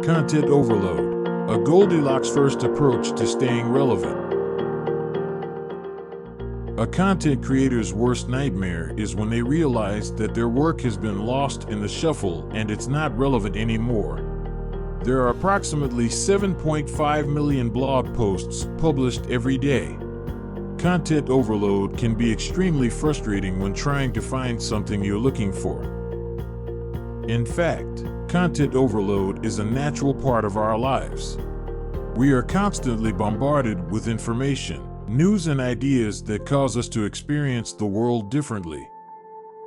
Content overload, a Goldilocks first approach to staying relevant. A content creator's worst nightmare is when they realize that their work has been lost in the shuffle and it's not relevant anymore. There are approximately 7.5 million blog posts published every day. Content overload can be extremely frustrating when trying to find something you're looking for. In fact, content overload is a natural part of our lives. We are constantly bombarded with information, news and ideas that cause us to experience the world differently.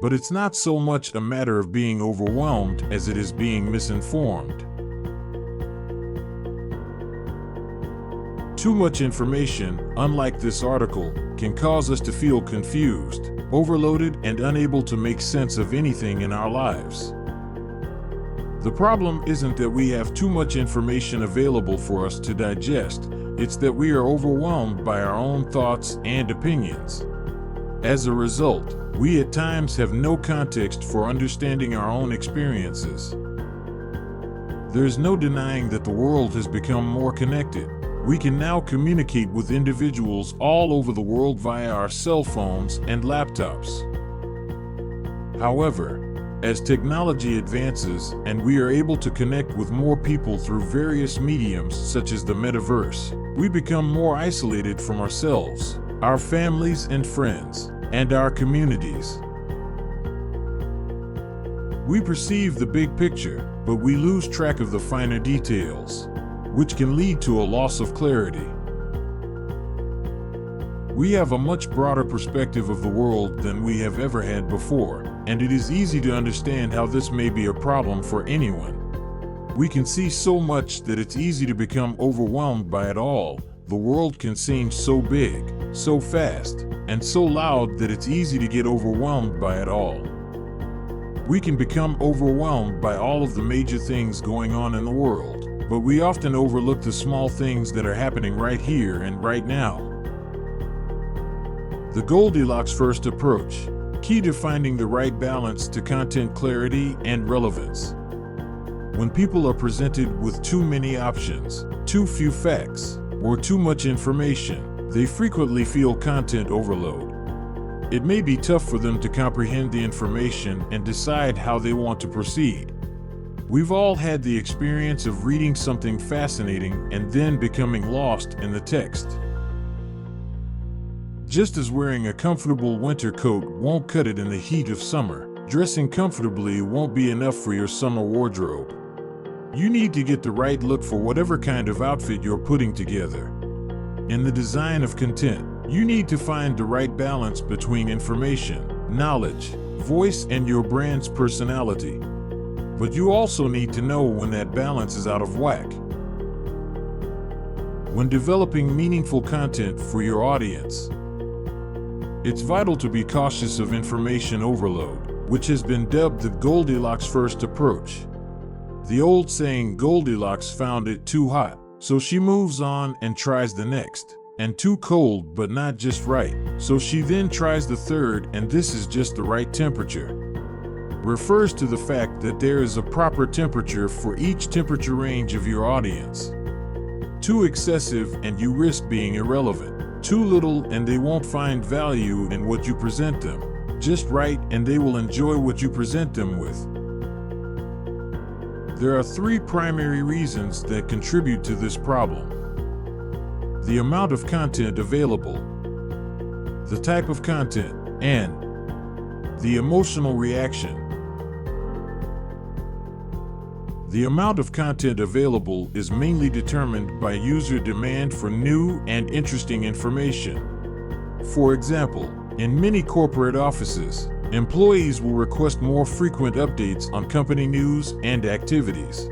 But it's not so much a matter of being overwhelmed as it is being misinformed. Too much information, unlike this article, can cause us to feel confused, overloaded, and unable to make sense of anything in our lives. The problem isn't that we have too much information available for us to digest, it's that we are overwhelmed by our own thoughts and opinions. As a result, we at times have no context for understanding our own experiences. There's no denying that the world has become more connected. We can now communicate with individuals all over the world via our cell phones and laptops. However, as technology advances and we are able to connect with more people through various mediums such as the metaverse, we become more isolated from ourselves, our families and friends, and our communities. We perceive the big picture, but we lose track of the finer details, which can lead to a loss of clarity. We have a much broader perspective of the world than we have ever had before, and it is easy to understand how this may be a problem for anyone. We can see so much that it's easy to become overwhelmed by it all. The world can seem so big, so fast, and so loud that it's easy to get overwhelmed by it all. We can become overwhelmed by all of the major things going on in the world, but we often overlook the small things that are happening right here and right now. The Goldilocks first approach, key to finding the right balance to content clarity and relevance. When people are presented with too many options, too few facts, or too much information, they frequently feel content overload. It may be tough for them to comprehend the information and decide how they want to proceed. We've all had the experience of reading something fascinating and then becoming lost in the text. Just as wearing a comfortable winter coat won't cut it in the heat of summer, dressing comfortably won't be enough for your summer wardrobe. You need to get the right look for whatever kind of outfit you're putting together. In the design of content, you need to find the right balance between information, knowledge, voice, and your brand's personality. But you also need to know when that balance is out of whack. When developing meaningful content for your audience, it's vital to be cautious of information overload, which has been dubbed the Goldilocks first approach. The old saying, Goldilocks found it too hot, so she moves on and tries the next, and too cold but not just right, so she then tries the third, and this is just the right temperature, refers to the fact that there is a proper temperature for each temperature range of your audience. Too excessive and you risk being irrelevant. Too little and they won't find value in what you present them. Just right and they will enjoy what you present them with. There are three primary reasons that contribute to this problem: the amount of content available, the type of content, and the emotional reaction. The amount of content available is mainly determined by user demand for new and interesting information. For example, in many corporate offices, employees will request more frequent updates on company news and activities.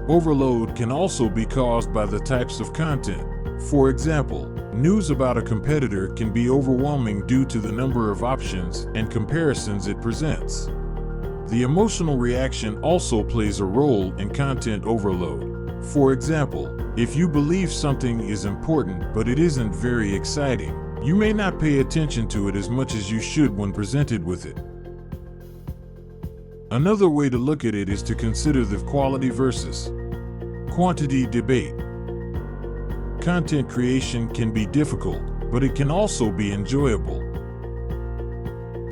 Overload can also be caused by the types of content. For example, news about a competitor can be overwhelming due to the number of options and comparisons it presents. The emotional reaction also plays a role in content overload. For example, if you believe something is important but it isn't very exciting, you may not pay attention to it as much as you should when presented with it. Another way to look at it is to consider the quality versus Quantity debate. Content creation can be difficult, but it can also be enjoyable.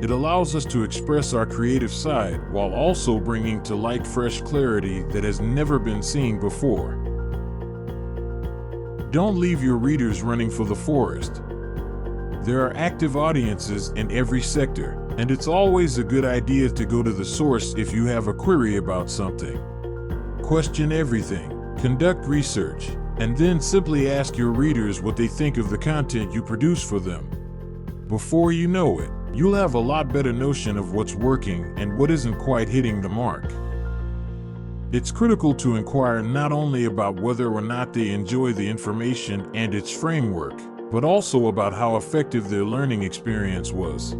It allows us to express our creative side while also bringing to light fresh clarity that has never been seen before. Don't leave your readers running for the forest. There are active audiences in every sector, and it's always a good idea to go to the source if you have a query about something. Question everything, conduct research, and then simply ask your readers what they think of the content you produce for them. Before you know it, you'll have a lot better notion of what's working and what isn't quite hitting the mark. It's critical to inquire not only about whether or not they enjoy the information and its framework, but also about how effective their learning experience was.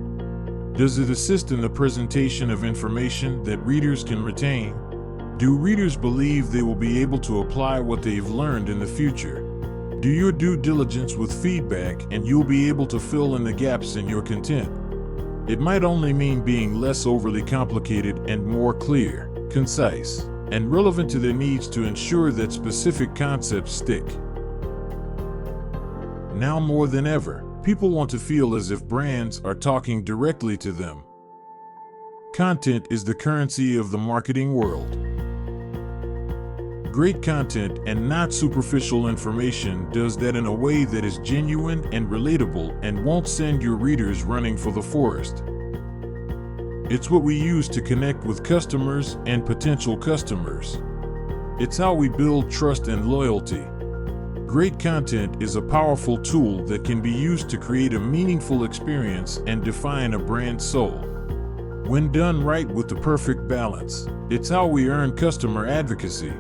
Does it assist in the presentation of information that readers can retain? Do readers believe they will be able to apply what they've learned in the future? Do your due diligence with feedback and you'll be able to fill in the gaps in your content. It might only mean being less overly complicated and more clear, concise, and relevant to their needs to ensure that specific concepts stick. Now more than ever, people want to feel as if brands are talking directly to them. Content is the currency of the marketing world. Great content and not superficial information does that in a way that is genuine and relatable and won't send your readers running for the forest. It's what we use to connect with customers and potential customers. It's how we build trust and loyalty. Great content is a powerful tool that can be used to create a meaningful experience and define a brand's soul. When done right with the perfect balance, it's how we earn customer advocacy.